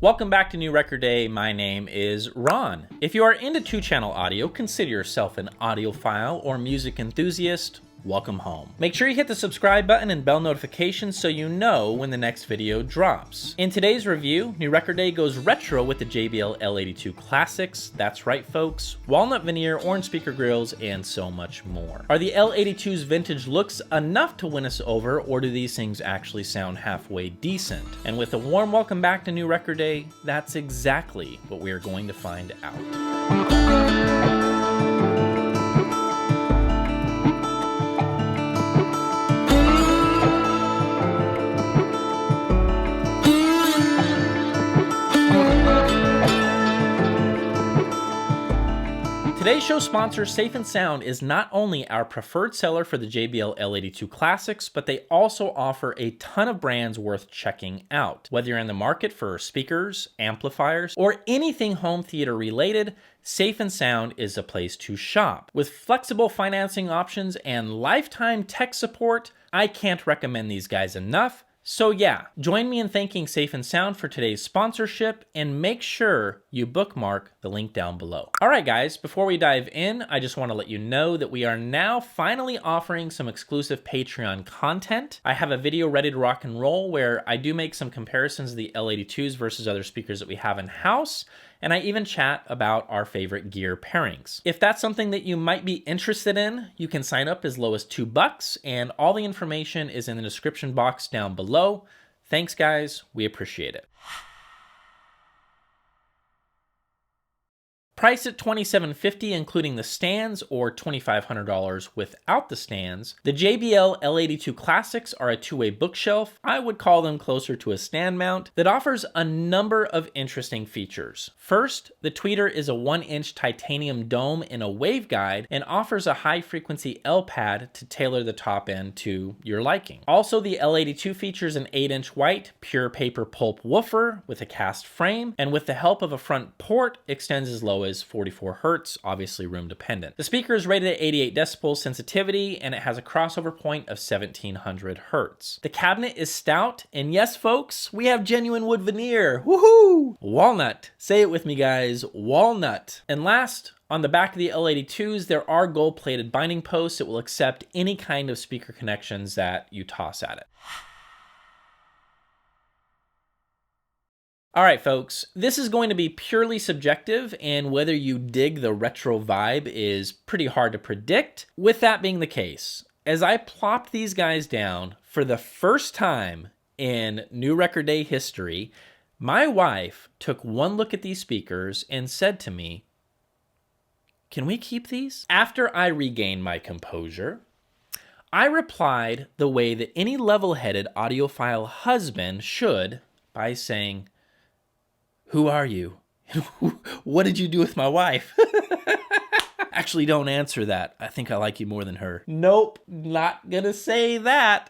Welcome back to New Record Day. My name is Ron. If you are into two-channel audio, consider yourself an audiophile or music enthusiast. Welcome home. Make sure you hit the subscribe button and bell notifications so you know when the next video drops. In today's review, New Record Day goes retro with the JBL L82 classics. That's right, folks. Walnut veneer, orange speaker grills, and so much more. Are the L82's vintage looks enough to win us over, or do these things actually sound halfway decent? And with a warm welcome back to New Record Day, that's exactly what we are going to find out. Today's show sponsor, Safe & Sound, is not only our preferred seller for the JBL L82 classics, but they also offer a ton of brands worth checking out. Whether you're in the market for speakers, amplifiers, or anything home theater related, Safe & Sound is a place to shop. With flexible financing options and lifetime tech support, I can't recommend these guys enough. So yeah, join me in thanking Safe & Sound for today's sponsorship, and make sure you bookmark the link down below. All right, guys, before we dive in, I just want to let you know that we are now finally offering some exclusive Patreon content. I have a video ready to rock and roll where I do make some comparisons of the L82s versus other speakers that we have in-house, and I even chat about our favorite gear pairings. If that's something that you might be interested in, you can sign up as low as $2, and all the information is in the description box down below. Thanks, guys. We appreciate it. Priced at $2,750 including the stands, or $2,500 without the stands, the JBL L82 Classics are a two-way bookshelf. I would call them closer to a stand mount that offers a number of interesting features. First, the tweeter is a 1-inch titanium dome in a waveguide and offers a high-frequency L pad to tailor the top end to your liking. Also, the L82 features an 8-inch white pure paper pulp woofer with a cast frame, and with the help of a front port, extends as low as 44 Hertz, obviously room dependent. The speaker is rated at 88 decibels sensitivity, and it has a crossover point of 1700 Hertz. The cabinet is stout, and yes, folks, we have genuine wood veneer. Woohoo! Walnut. Say it with me, guys. Walnut. And last, on the back of the L82s, there are gold-plated binding posts that will accept any kind of speaker connections that you toss at it. All right, folks, this is going to be purely subjective, and whether you dig the retro vibe is pretty hard to predict. With that being the case, as I plopped these guys down for the first time in New Record Day history, my wife took one look at these speakers and said to me, "Can we keep these?" After I regained my composure, I replied the way that any level-headed audiophile husband should, by saying, "Who are you? What did you do with my wife?" Actually, don't answer that. I think I like you more than her. Nope, not gonna say that.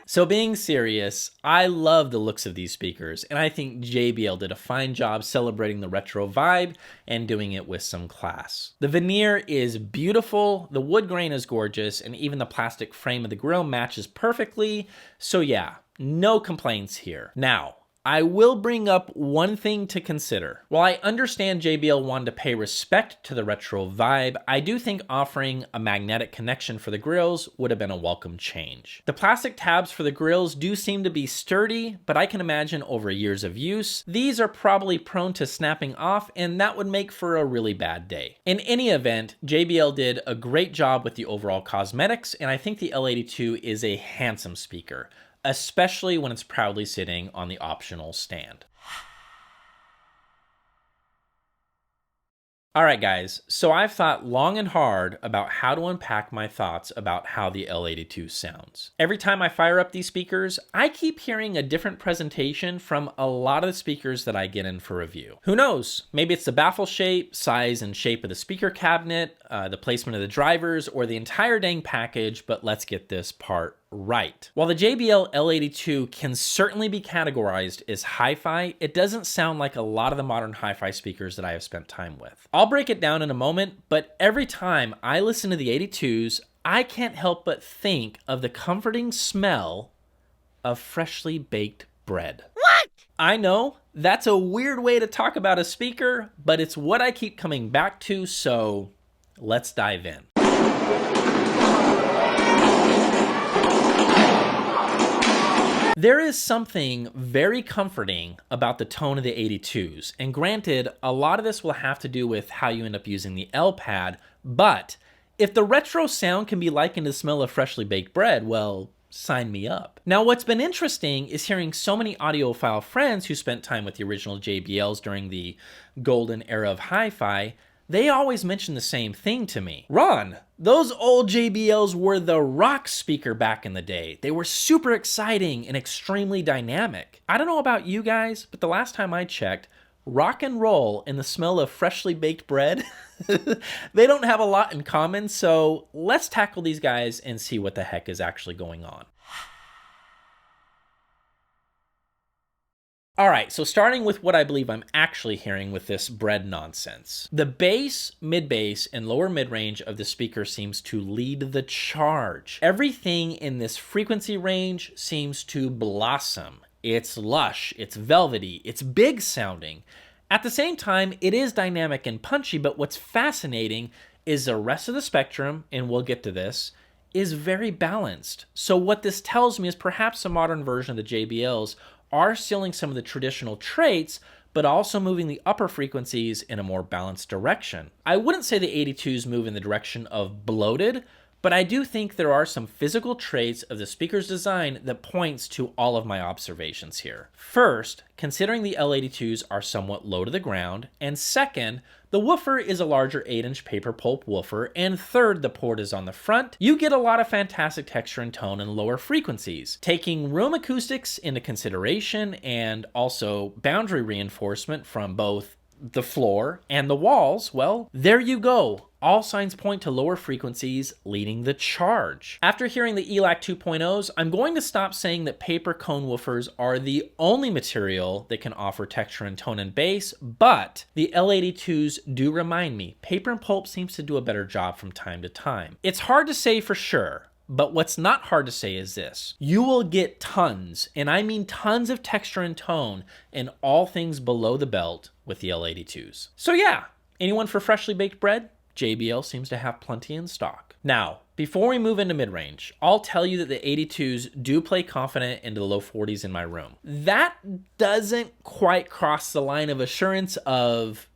So being serious, I love the looks of these speakers, and I think JBL did a fine job celebrating the retro vibe and doing it with some class. The veneer is beautiful, the wood grain is gorgeous, and even the plastic frame of the grill matches perfectly. So yeah, no complaints here. Now, I will bring up one thing to consider. While I understand JBL wanted to pay respect to the retro vibe, I do think offering a magnetic connection for the grills would have been a welcome change. The plastic tabs for the grills do seem to be sturdy, but I can imagine over years of use, these are probably prone to snapping off, and that would make for a really bad day. In any event, JBL did a great job with the overall cosmetics, and I think the L82 is a handsome speaker, especially when it's proudly sitting on the optional stand. All right, guys, so I've thought long and hard about how to unpack my thoughts about how the L82 sounds. Every time I fire up these speakers, I keep hearing a different presentation from a lot of the speakers that I get in for review. Who knows? Maybe it's the baffle shape, size and shape of the speaker cabinet, the placement of the drivers, or the entire dang package, but let's get this part right. While the JBL L82 can certainly be categorized as hi-fi, it doesn't sound like a lot of the modern hi-fi speakers that I have spent time with. I'll break it down in a moment, but every time I listen to the 82s, I can't help but think of the comforting smell of freshly baked bread. What? I know that's a weird way to talk about a speaker, but it's what I keep coming back to, so let's dive in. There is something very comforting about the tone of the 82s, and granted, a lot of this will have to do with how you end up using the L pad, but if the retro sound can be likened to the smell of freshly baked bread, well, sign me up. Now, what's been interesting is hearing so many audiophile friends who spent time with the original JBLs during the golden era of hi-fi. They always mention the same thing to me. Ron, those old JBLs were the rock speaker back in the day. They were super exciting and extremely dynamic. I don't know about you guys, but the last time I checked, rock and roll and the smell of freshly baked bread, they don't have a lot in common, so let's tackle these guys and see what the heck is actually going on. All right, so starting with what I believe I'm actually hearing with this bread nonsense. The bass, mid-bass, and lower mid-range of the speaker seems to lead the charge. Everything in this frequency range seems to blossom. It's lush, it's velvety, it's big sounding. At the same time, it is dynamic and punchy, but what's fascinating is the rest of the spectrum, and we'll get to this, is very balanced. So what this tells me is perhaps a modern version of the JBLs are stealing some of the traditional traits, but also moving the upper frequencies in a more balanced direction. I wouldn't say the 82s move in the direction of bloated, but I do think there are some physical traits of the speaker's design that points to all of my observations here. First, considering the L82s are somewhat low to the ground, and second, the woofer is a larger 8-inch paper pulp woofer, and third, the port is on the front, you get a lot of fantastic texture and tone in lower frequencies. Taking room acoustics into consideration and also boundary reinforcement from both the floor and the walls, well, there you go. All signs point to lower frequencies leading the charge. After hearing the ELAC 2.0s, I'm going to stop saying that paper cone woofers are the only material that can offer texture and tone and bass, but the L82s do remind me, paper and pulp seems to do a better job from time to time. It's hard to say for sure, but what's not hard to say is this. You will get tons, and I mean tons of texture and tone in all things below the belt with the L82s. So yeah, anyone for freshly baked bread? JBL seems to have plenty in stock. Now, before we move into mid-range, I'll tell you that the 82s do play confident into the low 40s in my room. That doesn't quite cross the line of assurance of,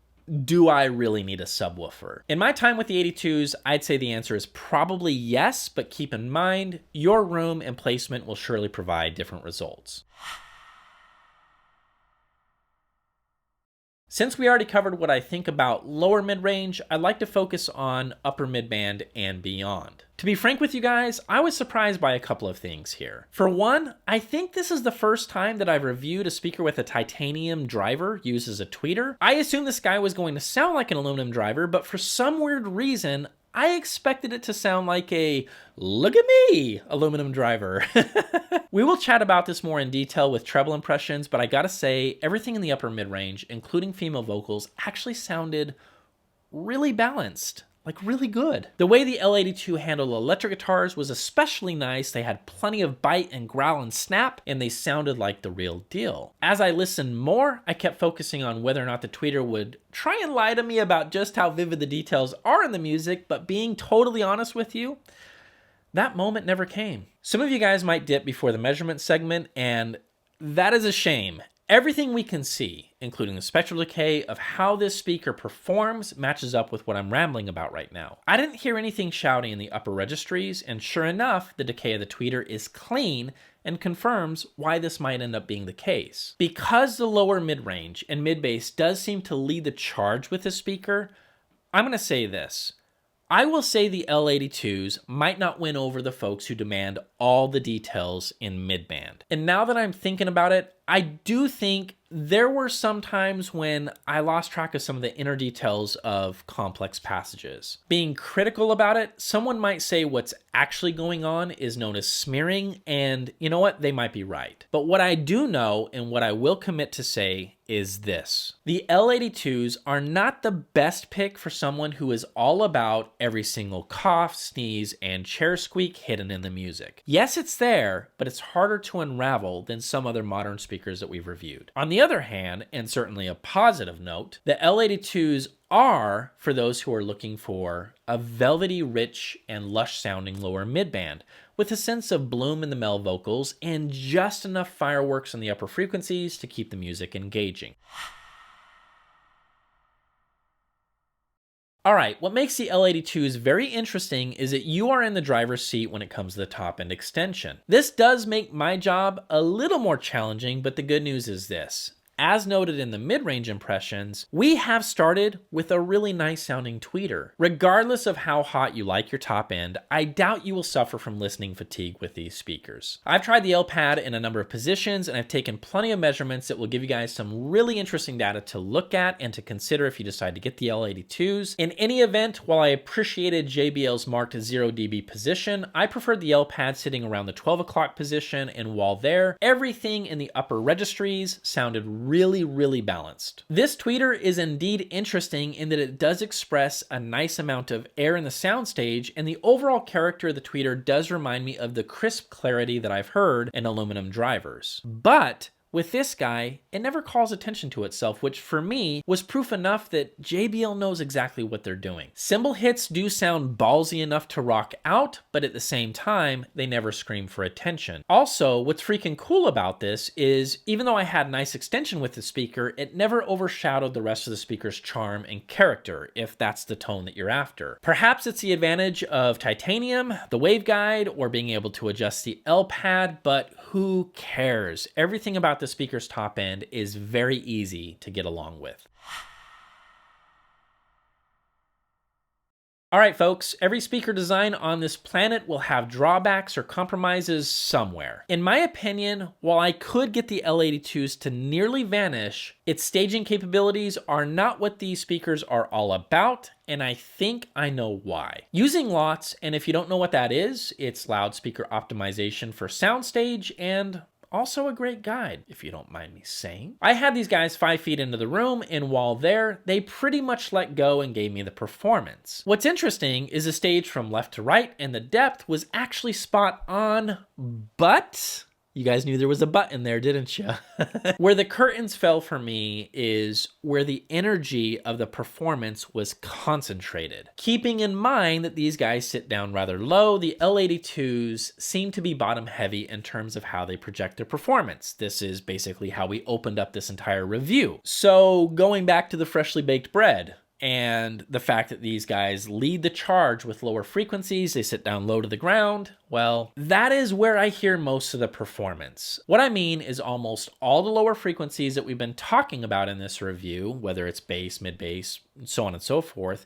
do I really need a subwoofer? In my time with the 82s, I'd say the answer is probably yes, but keep in mind, your room and placement will surely provide different results. Since we already covered what I think about lower mid-range, I'd like to focus on upper mid-band and beyond. To be frank with you guys, I was surprised by a couple of things here. For one, I think this is the first time that I've reviewed a speaker with a titanium driver used as a tweeter. I assumed this guy was going to sound like an aluminum driver, but for some weird reason, I expected it to sound like a, look at me, aluminum driver. We will chat about this more in detail with Treble Impressions, but I gotta say, everything in the upper mid-range, including female vocals, actually sounded really balanced. Like really good. The way the L82 handled electric guitars was especially nice. They had plenty of bite and growl and snap, and they sounded like the real deal. As I listened more, I kept focusing on whether or not the tweeter would try and lie to me about just how vivid the details are in the music, but being totally honest with you, that moment never came. Some of you guys might dip before the measurement segment, and that is a shame. Everything we can see, including the spectral decay of how this speaker performs, matches up with what I'm rambling about right now. I didn't hear anything shouty in the upper registries, and sure enough, the decay of the tweeter is clean and confirms why this might end up being the case. Because the lower mid-range and mid-bass does seem to lead the charge with the speaker, I'm going to say this. I will say the L82s might not win over the folks who demand all the details in mid-band. And now that I'm thinking about it, I do think there were some times when I lost track of some of the inner details of complex passages. Being critical about it, someone might say what's actually going on is known as smearing, and you know what? They might be right. But what I do know, and what I will commit to say, is this. The L82s are not the best pick for someone who is all about every single cough, sneeze, and chair squeak hidden in the music. Yes, it's there, but it's harder to unravel than some other modern speakers speakers that we've reviewed. On the other hand, and certainly a positive note, the L82s are for those who are looking for a velvety, rich, and lush-sounding lower midband, with a sense of bloom in the male vocals and just enough fireworks in the upper frequencies to keep the music engaging. Alright, what makes the L82s very interesting is that you are in the driver's seat when it comes to the top-end extension. This does make my job a little more challenging, but the good news is this. As noted in the mid-range impressions, we have started with a really nice sounding tweeter. Regardless of how hot you like your top end, I doubt you will suffer from listening fatigue with these speakers. I've tried the L-Pad in a number of positions, and I've taken plenty of measurements that will give you guys some really interesting data to look at and to consider if you decide to get the L82s. In any event, while I appreciated JBL's marked 0 dB position, I preferred the L-Pad sitting around the 12 o'clock position, and while there, everything in the upper registries sounded really balanced. This tweeter is indeed interesting in that it does express a nice amount of air in the soundstage, and the overall character of the tweeter does remind me of the crisp clarity that I've heard in aluminum drivers. But with this guy, it never calls attention to itself, which for me was proof enough that JBL knows exactly what they're doing. Cymbal hits do sound ballsy enough to rock out, but at the same time, they never scream for attention. Also, what's freaking cool about this is, even though I had nice extension with the speaker, it never overshadowed the rest of the speaker's charm and character, if that's the tone that you're after. Perhaps it's the advantage of titanium, the waveguide, or being able to adjust the L-Pad, but who cares? Everything about the speaker's top end is very easy to get along with. All right, folks, every speaker design on this planet will have drawbacks or compromises somewhere. In my opinion, while I could get the L82s to nearly vanish, its staging capabilities are not what these speakers are all about, and I think I know why. Using LOTS, and if you don't know what that is, it's loudspeaker optimization for Soundstage, and also a great guide, if you don't mind me saying. I had these guys 5 feet into the room, and while there, they pretty much let go and gave me the performance. What's interesting is the stage from left to right, and the depth was actually spot on, but you guys knew there was a but in there, didn't you? Where the curtains fell for me is where the energy of the performance was concentrated. Keeping in mind that these guys sit down rather low, the L82s seem to be bottom heavy in terms of how they project their performance. This is basically how we opened up this entire review. So going back to the freshly baked bread, and the fact that these guys lead the charge with lower frequencies, they sit down low to the ground, well, that is where I hear most of the performance. What I mean is almost all the lower frequencies that we've been talking about in this review, whether it's bass, mid-bass, so on and so forth,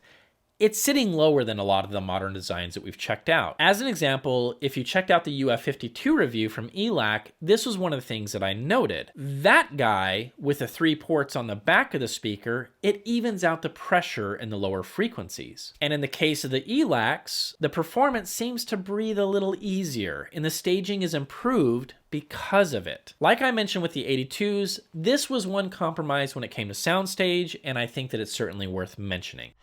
it's sitting lower than a lot of the modern designs that we've checked out. As an example, if you checked out the UF52 review from ELAC, this was one of the things that I noted. That guy, with the 3 ports on the back of the speaker, it evens out the pressure in the lower frequencies. And in the case of the ELACs, the performance seems to breathe a little easier, and the staging is improved because of it. Like I mentioned with the 82s, this was one compromise when it came to Soundstage, and I think that it's certainly worth mentioning.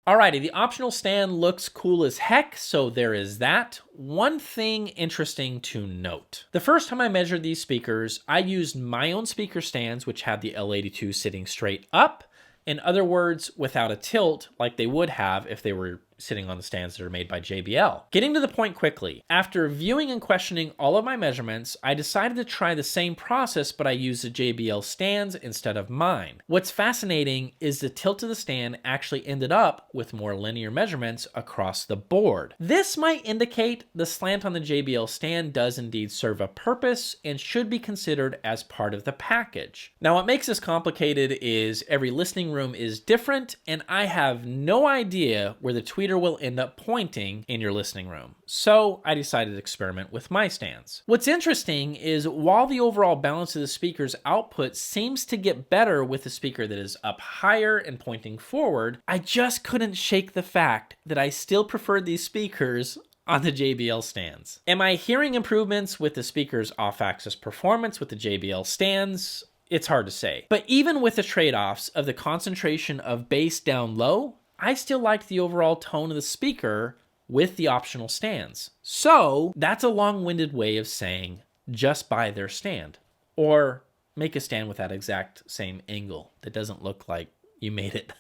Alrighty, the optional stand looks cool as heck, so there is that. One thing interesting to note. The first time I measured these speakers, I used my own speaker stands, which had the L82 sitting straight up. In other words, without a tilt like they would have if they were sitting on the stands that are made by JBL. Getting to the point quickly, after viewing and questioning all of my measurements, I decided to try the same process, but I used the JBL stands instead of mine. What's fascinating is the tilt of the stand actually ended up with more linear measurements across the board. This might indicate the slant on the JBL stand does indeed serve a purpose and should be considered as part of the package. Now, what makes this complicated is every listening room is different, and I have no idea where the tweeter will end up pointing in your listening room. So I decided to experiment with my stands. What's interesting is while the overall balance of the speaker's output seems to get better with the speaker that is up higher and pointing forward, I just couldn't shake the fact that I still preferred these speakers on the JBL stands. Am I hearing improvements with the speaker's off-axis performance with the JBL stands? It's hard to say. But even with the trade-offs of the concentration of bass down low, I still liked the overall tone of the speaker with the optional stands. So that's a long-winded way of saying just buy their stand, or make a stand with that exact same angle that doesn't look like you made it.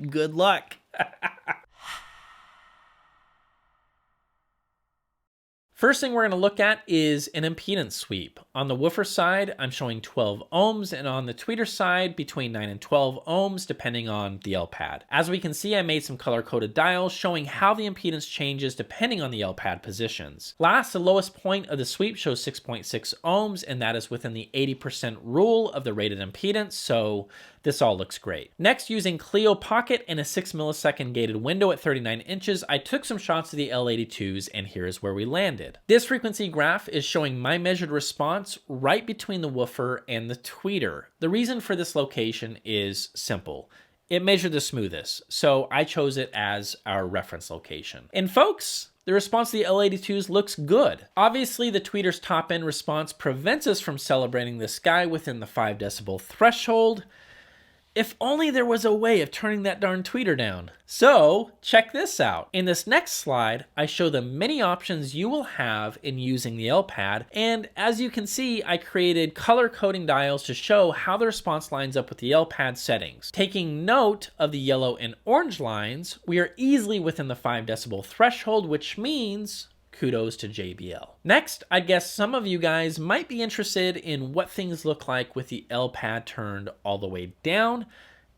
Good luck. First thing we're going to look at is an impedance sweep. On the woofer side, I'm showing 12 ohms, and on the tweeter side, between 9 and 12 ohms, depending on the L pad. As we can see, I made some color-coded dials showing how the impedance changes depending on the L pad positions. Last, the lowest point of the sweep shows 6.6 ohms, and that is within the 80% rule of the rated impedance, so this all looks great. Next, using Clio Pocket and a 6 millisecond gated window at 39 inches, I took some shots of the L82s, and here's where we landed. This frequency graph is showing my measured response right between the woofer and the tweeter. The reason for this location is simple. It measured the smoothest, so I chose it as our reference location. And folks, the response to the L82s looks good. Obviously, the tweeter's top end response prevents us from celebrating this guy within the 5 decibel threshold. If only there was a way of turning that darn tweeter down. So check this out. In this next slide, I show the many options you will have in using the L pad, and as you can see, I created color coding dials to show how the response lines up with the L pad settings. Taking note of the yellow and orange lines, we are easily within the 5 decibel threshold, which means kudos to JBL. Next, I guess some of you guys might be interested in what things look like with the L pad turned all the way down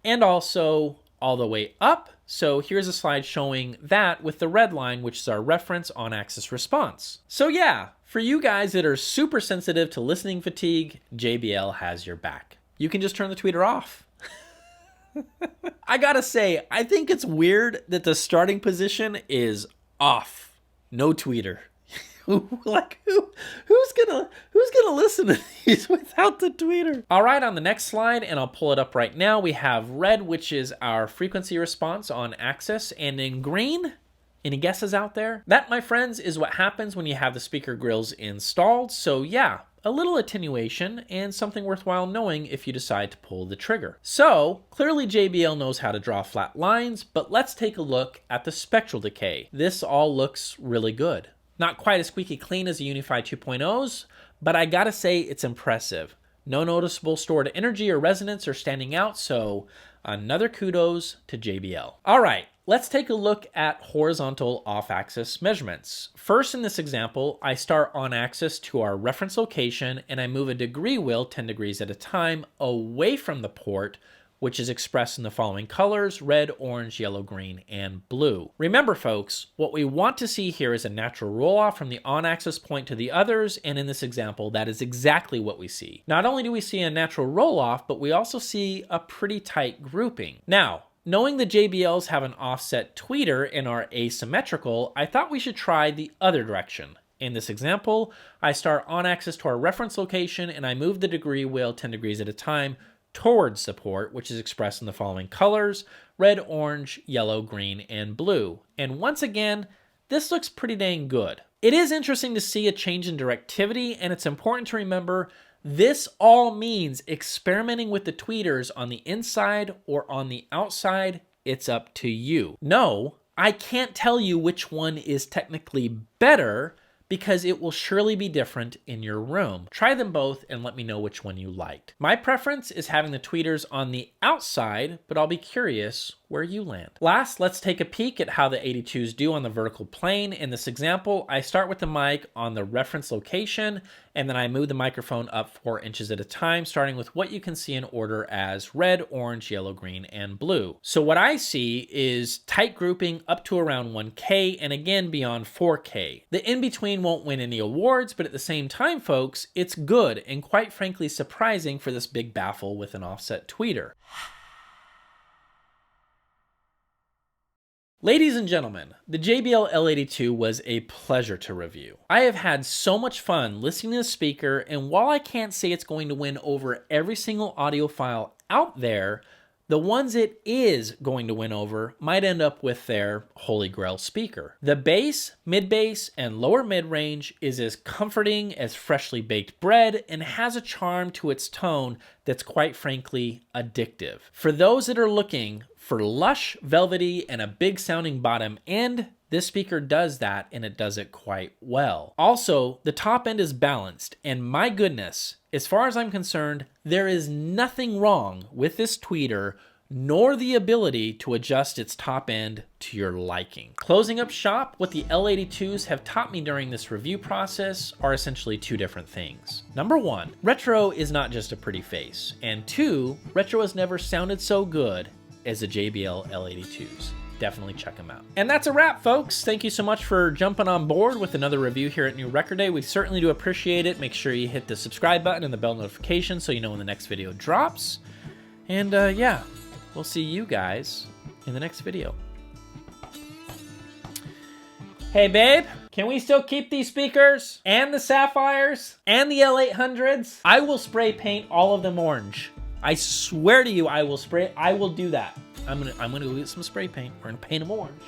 and also all the way up. So here's a slide showing that with the red line, which is our reference on-axis response. So yeah, for you guys that are super sensitive to listening fatigue, JBL has your back. You can just turn the tweeter off. I gotta say, I think it's weird that the starting position is off. No tweeter. Like who's gonna listen to these without the tweeter? All right, on the next slide, and I'll pull it up right now, we have red, which is our frequency response on axis, and in green, any guesses out there? That, my friends, is what happens when you have the speaker grills installed. So yeah, a little attenuation and something worthwhile knowing if you decide to pull the trigger. So clearly JBL knows how to draw flat lines, but let's take a look at the spectral decay. This all looks really good. Not quite as squeaky clean as the Unify 2.0s, but I gotta say it's impressive. No noticeable stored energy or resonance are standing out, so another kudos to JBL. All right, let's take a look at horizontal off-axis measurements. First, in this example, I start on axis to our reference location and I move a degree wheel 10 degrees at a time away from the port, which is expressed in the following colors: red, orange, yellow, green, and blue. Remember, folks, what we want to see here is a natural roll-off from the on-axis point to the others, and in this example, that is exactly what we see. Not only do we see a natural roll-off, but we also see a pretty tight grouping. Now, knowing the JBLs have an offset tweeter and are asymmetrical, I thought we should try the other direction. In this example, I start on axis to our reference location and I move the degree wheel 10 degrees at a time towards the port, which is expressed in the following colors: red, orange, yellow, green, and blue. And once again, this looks pretty dang good. It is interesting to see a change in directivity, and it's important to remember this all means experimenting with the tweeters on the inside or on the outside. It's up to you. No, I can't tell you which one is technically better, because it will surely be different in your room. Try them both and let me know which one you liked. My preference is having the tweeters on the outside, but I'll be curious where you land. Last, let's take a peek at how the 82s do on the vertical plane. In this example, I start with the mic on the reference location, and then I move the microphone up 4 inches at a time, starting with what you can see in order as red, orange, yellow, green, and blue. So what I see is tight grouping up to around 1K, and again beyond 4K. The in-between won't win any awards, but at the same time, folks, it's good and quite frankly surprising for this big baffle with an offset tweeter. Ladies and gentlemen, the JBL L82 was a pleasure to review. I have had so much fun listening to the speaker, and while I can't say it's going to win over every single audiophile out there, the ones it is going to win over might end up with their holy grail speaker. The bass, mid-bass, and lower mid-range is as comforting as freshly baked bread and has a charm to its tone that's quite frankly addictive. For those that are looking for lush, velvety, and a big sounding bottom end. This speaker does that, and it does it quite well. Also, the top end is balanced, and my goodness, as far as I'm concerned, there is nothing wrong with this tweeter, nor the ability to adjust its top end to your liking. Closing up shop, what the L82s have taught me during this review process are essentially two different things. Number one, retro is not just a pretty face, and two, retro has never sounded so good as the JBL L82s. Definitely check them out. And that's a wrap, folks. Thank you so much for jumping on board with another review here at New Record Day. We certainly do appreciate it. Make sure you hit the subscribe button and the bell notification so you know when the next video drops. And yeah, we'll see you guys in the next video. Hey, babe, can we still keep these speakers and the Sapphires and the L800s? I will spray paint all of them orange. I swear to you, I will do that. I'm gonna go get some spray paint. We're gonna paint them orange.